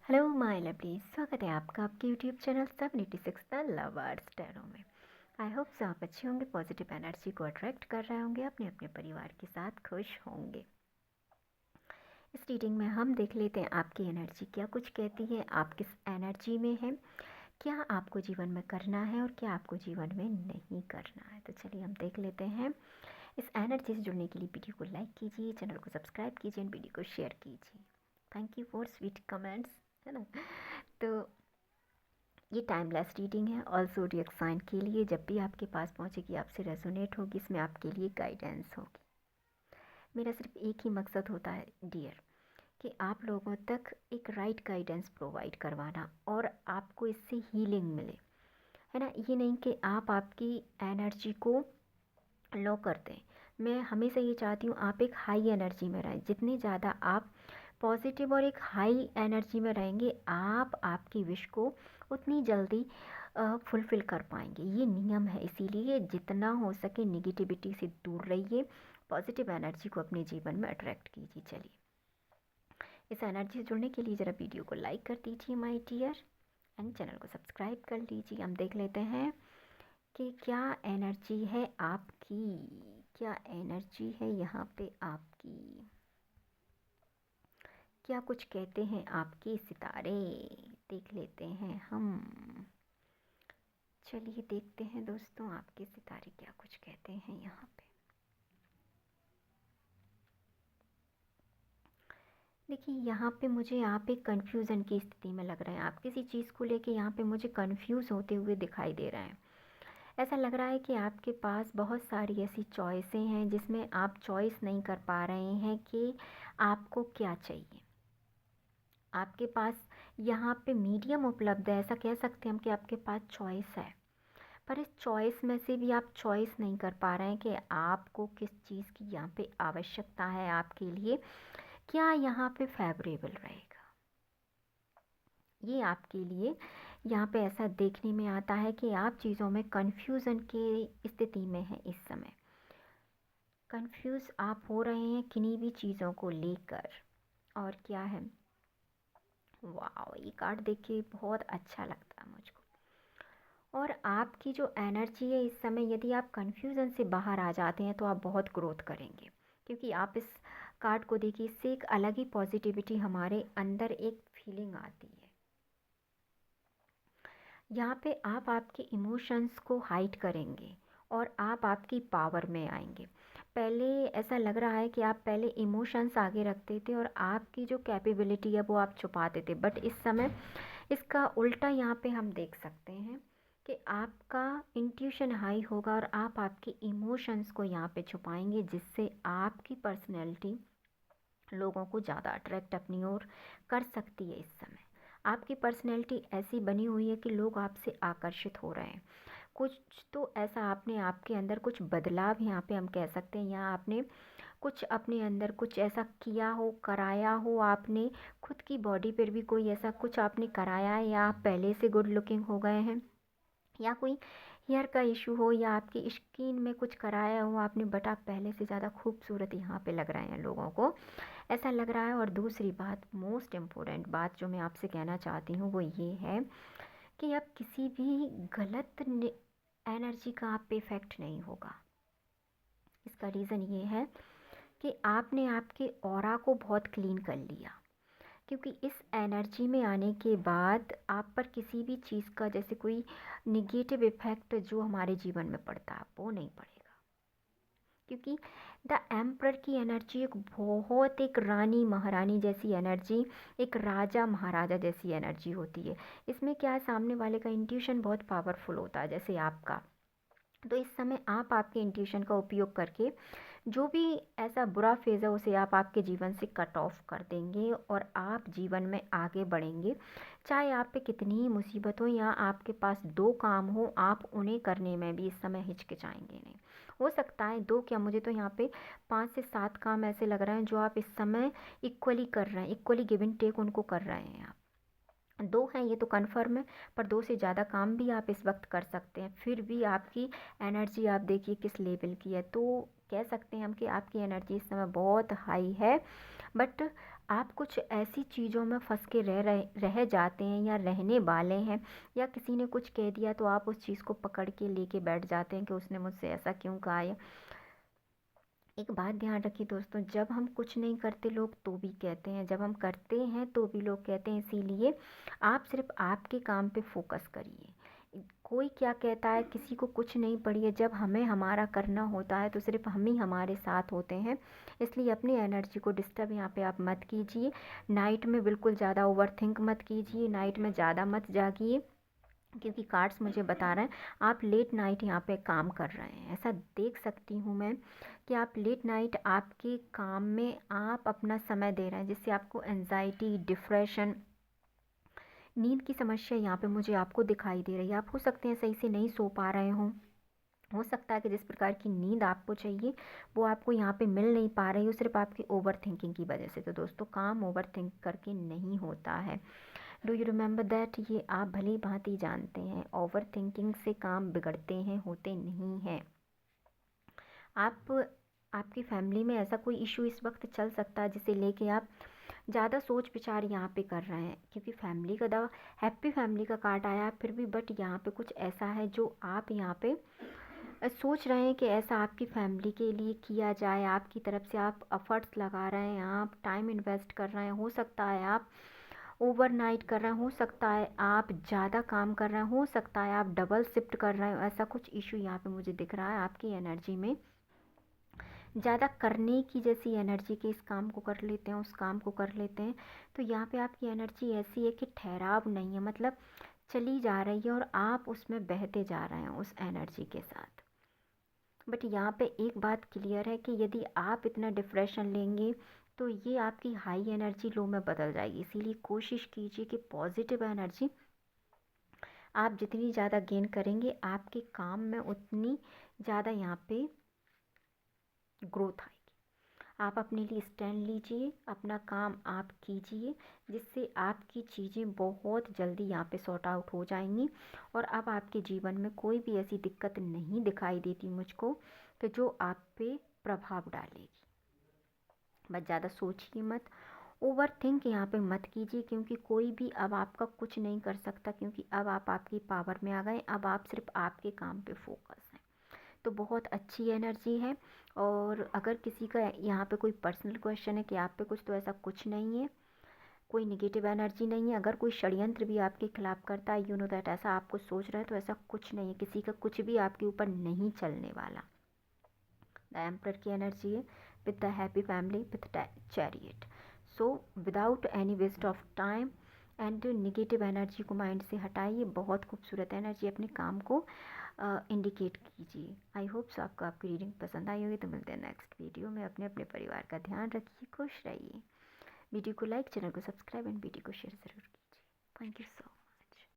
Hello my lovely, स्वागत है आपका आपके YouTube channel 76 the lovers tarot में। आई होप सो आप अच्छे होंगे, पॉजिटिव एनर्जी को अट्रैक्ट कर रहे होंगे, अपने अपने परिवार के साथ खुश होंगे। इस रीडिंग में हम देख लेते हैं आपकी एनर्जी क्या कुछ कहती है, आप किस एनर्जी में हैं, क्या आपको जीवन में करना है और क्या आपको जीवन में नहीं करना है। तो चलिए हम देख लेते हैं। इस एनर्जी से जुड़ने के लिए वीडियो को लाइक कीजिए, चैनल को सब्सक्राइब कीजिए और वीडियो को शेयर कीजिए। Thank you for sweet comments, है ना। तो ये टाइमलेस रीडिंग है ऑल ज़ोडिएक साइन के लिए। जब भी आपके पास पहुंचेगी आपसे रेजोनेट होगी, इसमें आपके लिए गाइडेंस होगी। मेरा सिर्फ एक ही मकसद होता है डियर, कि आप लोगों तक एक राइट गाइडेंस प्रोवाइड करवाना और आपको इससे हीलिंग मिले, है ना। ये नहीं कि आप आपकी एनर्जी को लो कर दें। मैं हमेशा ये चाहती हूँ आप एक हाई एनर्जी में रहें। जितनी ज़्यादा आप पॉजिटिव और एक हाई एनर्जी में रहेंगे, आप आपकी विश को उतनी जल्दी फुलफ़िल कर पाएंगे। ये नियम है, इसीलिए जितना हो सके निगेटिविटी से दूर रहिए, पॉजिटिव एनर्जी को अपने जीवन में अट्रैक्ट कीजिए। चलिए, इस एनर्जी से जुड़ने के लिए ज़रा वीडियो को लाइक कर दीजिए माय डियर, एंड चैनल को सब्सक्राइब कर लीजिए। हम देख लेते हैं कि क्या एनर्जी है आपकी, क्या एनर्जी है यहाँ पे आपकी, क्या कुछ कहते हैं आपके सितारे। देख लेते हैं हम। चलिए देखते हैं दोस्तों, आपके सितारे क्या कुछ कहते हैं यहाँ पे। देखिए, यहाँ पे मुझे आप एक कन्फ्यूज़न की स्थिति में लग रहे हैं। आप किसी चीज़ को लेके यहाँ पे मुझे कन्फ्यूज़ होते हुए दिखाई दे रहे हैं। ऐसा लग रहा है कि आपके पास बहुत सारी ऐसी चॉइसें हैं जिसमें आप चॉइस नहीं कर पा रहे हैं कि आपको क्या चाहिए। आपके पास यहाँ पे मीडियम उपलब्ध है, ऐसा कह सकते हैं हम कि आपके पास चॉइस है, पर इस चॉइस में से भी आप चॉइस नहीं कर पा रहे हैं कि आपको किस चीज़ की यहाँ पे आवश्यकता है आपके लिए, क्या यहाँ पे फेवरेबल रहेगा। ये आपके लिए यहाँ पे ऐसा देखने में आता है कि आप चीज़ों में कन्फ्यूज़न की स्थिति में हैं इस समय। कंफ्यूज आप हो रहे हैं किन्हीं भी चीज़ों को लेकर। और क्या है, वाह, ये कार्ड देख के बहुत अच्छा लगता है मुझको। और आपकी जो एनर्जी है इस समय, यदि आप कन्फ्यूज़न से बाहर आ जाते हैं तो आप बहुत ग्रोथ करेंगे, क्योंकि आप इस कार्ड को देखिए, इससे एक अलग ही पॉजिटिविटी हमारे अंदर एक फीलिंग आती है। यहाँ पे आप आपके इमोशंस को हाइड करेंगे और आप आपकी पावर में आएंगे। पहले ऐसा लग रहा है कि आप पहले इमोशंस आगे रखते थे और आपकी जो कैपेबिलिटी है वो आप छुपाते थे, बट इस समय इसका उल्टा यहाँ पे हम देख सकते हैं कि आपका इंट्यूशन हाई होगा और आप आपके इमोशंस को यहाँ पे छुपाएंगे, जिससे आपकी पर्सनैलिटी लोगों को ज़्यादा अट्रैक्ट अपनी ओर कर सकती है। इस समय आपकी पर्सनैलिटी ऐसी बनी हुई है कि लोग आपसे आकर्षित हो रहे हैं। कुछ तो ऐसा आपने आपके अंदर कुछ बदलाव यहाँ पे हम कह सकते हैं, यहाँ आपने कुछ अपने अंदर कुछ ऐसा किया हो, कराया हो, आपने खुद की बॉडी पर भी कोई ऐसा कुछ आपने कराया है, या आप पहले से गुड लुकिंग हो गए हैं, या कोई हेयर का इशू हो, या आपकी स्किन में कुछ कराया हो आपने, बट आप पहले से ज़्यादा खूबसूरत यहाँ पे लग रहे हैं, लोगों को ऐसा लग रहा है। और दूसरी बात, मोस्ट इम्पोर्टेंट बात जो मैं आपसे कहना चाहती हूँ वो ये है कि अब किसी भी गलत एनर्जी का आप पे इफ़ेक्ट नहीं होगा। इसका रीज़न ये है कि आपने आपके ऑरा को बहुत क्लीन कर लिया, क्योंकि इस एनर्जी में आने के बाद आप पर किसी भी चीज़ का, जैसे कोई निगेटिव इफ़ेक्ट जो हमारे जीवन में पड़ता है वो नहीं पड़ेगा। क्योंकि द एम्परर की एनर्जी एक बहुत, एक रानी महारानी जैसी एनर्जी, एक राजा महाराजा जैसी एनर्जी होती है। इसमें क्या है, सामने वाले का इंट्यूशन बहुत पावरफुल होता है, जैसे आपका। तो इस समय आप आपके इंट्यूशन का उपयोग करके जो भी ऐसा बुरा फेज़ है उसे आप आपके जीवन से कट ऑफ कर देंगे और आप जीवन में आगे बढ़ेंगे। चाहे आप पे कितनी ही मुसीबत हो या आपके पास दो काम हो, आप उन्हें करने में भी इस समय हिचकिचाएंगे नहीं। हो सकता है दो क्या, मुझे तो यहाँ पे 5 से 7 काम ऐसे लग रहे हैं जो आप इस समय इक्वली कर रहे हैं, इक्वली गिव एंड टेक उनको कर रहे हैं आप। दो हैं ये तो कन्फर्म है, पर दो से ज़्यादा काम भी आप इस वक्त कर सकते हैं। फिर भी आपकी एनर्जी आप देखिए किस लेवल की है। तो कह सकते हैं हम कि आपकी एनर्जी इस समय बहुत हाई है, बट आप कुछ ऐसी चीज़ों में फंस के रह जाते हैं या रहने वाले हैं, या किसी ने कुछ कह दिया तो आप उस चीज़ को पकड़ के लेके बैठ जाते हैं कि उसने मुझसे ऐसा क्यों कहा। या एक बात ध्यान रखिए दोस्तों, जब हम कुछ नहीं करते लोग तो भी कहते हैं, जब हम करते हैं तो भी लोग कहते हैं। इसीलिए आप सिर्फ आपके काम पे फोकस करिए। कोई क्या कहता है, किसी को कुछ नहीं पड़ी है। जब हमें हमारा करना होता है तो सिर्फ हम ही हमारे साथ होते हैं। इसलिए अपनी एनर्जी को डिस्टर्ब यहाँ पे आप मत कीजिए। नाइट में बिल्कुल ज़्यादा ओवर थिंक मत कीजिए, नाइट में ज़्यादा मत जागिए, क्योंकि कार्ड्स मुझे बता रहे हैं आप लेट नाइट यहाँ पे काम कर रहे हैं। ऐसा देख सकती हूँ मैं कि आप लेट नाइट आपके काम में आप अपना समय दे रहे हैं, जिससे आपको एंजाइटी, डिप्रेशन, नींद की समस्या यहाँ पे मुझे आपको दिखाई दे रही है। आप हो सकते हैं सही से नहीं सो पा रहे हों, हो सकता है कि जिस प्रकार की नींद आपको चाहिए वो आपको यहाँ पे मिल नहीं पा रही हो, सिर्फ आपकी ओवर थिंकिंग की वजह से। तो दोस्तों, काम ओवर थिंक करके नहीं होता है। Do you remember that? ये आप भली भांति जानते हैं, ओवर थिंकिंग से काम बिगड़ते हैं, होते नहीं हैं। आप आपकी फैमिली में ऐसा कोई इशू इस वक्त चल सकता है जिसे लेके आप ज़्यादा सोच विचार यहाँ पे कर रहे हैं, क्योंकि फैमिली का दवा, हैप्पी फैमिली का कार्ड आया फिर भी, बट यहाँ पे कुछ ऐसा है जो आप यहाँ पे सोच रहे हैं कि ऐसा आपकी फैमिली के लिए किया जाए। आपकी तरफ से आप एफर्ट्स लगा रहे हैं, आप टाइम इन्वेस्ट कर रहे हैं। हो सकता है आप ओवरनाइट कर रहे हैं, हो सकता है आप ज़्यादा काम कर रहे हैं, हो सकता है आप डबल शिफ्ट कर रहे हो। ऐसा कुछ इशू यहाँ पे मुझे दिख रहा है आपकी एनर्जी में। ज़्यादा करने की जैसी एनर्जी के इस काम को कर लेते हैं, उस काम को कर लेते हैं। तो यहाँ पे आपकी एनर्जी ऐसी है कि ठहराव नहीं है, मतलब चली जा रही है और आप उसमें बहते जा रहे हैं उस एनर्जी के साथ। बट यहाँ पे एक बात क्लियर है कि यदि आप इतना डिप्रेशन लेंगे तो ये आपकी हाई एनर्जी लो में बदल जाएगी। इसीलिए कोशिश कीजिए कि पॉजिटिव एनर्जी आप जितनी ज़्यादा गेन करेंगे, आपके काम में उतनी ज़्यादा यहाँ पे ग्रोथ आएगी। आप अपने लिए स्टैंड लीजिए, अपना काम आप कीजिए, जिससे आपकी चीज़ें बहुत जल्दी यहाँ पे सॉर्ट आउट हो जाएंगी। और अब आपके जीवन में कोई भी ऐसी दिक्कत नहीं दिखाई देती मुझको कि जो आप पे प्रभाव डालेगी। बस ज़्यादा सोचिए मत, ओवर थिंक यहाँ पे मत कीजिए, क्योंकि कोई भी अब आपका कुछ नहीं कर सकता, क्योंकि अब आप आपकी पावर में आ गए। अब आप सिर्फ आपके काम पे फोकस हैं। तो बहुत अच्छी एनर्जी है। और अगर किसी का यहाँ पे कोई पर्सनल क्वेश्चन है कि आप पे कुछ, तो ऐसा कुछ नहीं है, कोई निगेटिव एनर्जी नहीं है। अगर कोई षड्यंत्र भी आपके खिलाफ करता है, यू नो दैट, ऐसा आपको सोच रहा है, तो ऐसा कुछ नहीं है। किसी का कुछ भी आपके ऊपर नहीं चलने वाला। द एम्परर की एनर्जी है with the happy family with chariot. So without any waste of time and negative energy को माइंड से हटाइए। बहुत खूबसूरत एनर्जी, अपने काम को इंडिकेट कीजिए। आई होप सो आपको आपकी रीडिंग पसंद आई होगी। तो मिलते हैं नेक्स्ट वीडियो में। अपने अपने परिवार का ध्यान रखिए, खुश रहिए। वीडियो को लाइक, चैनल को सब्सक्राइब एंड वीडियो को शेयर ज़रूर कीजिए। Thank you so much.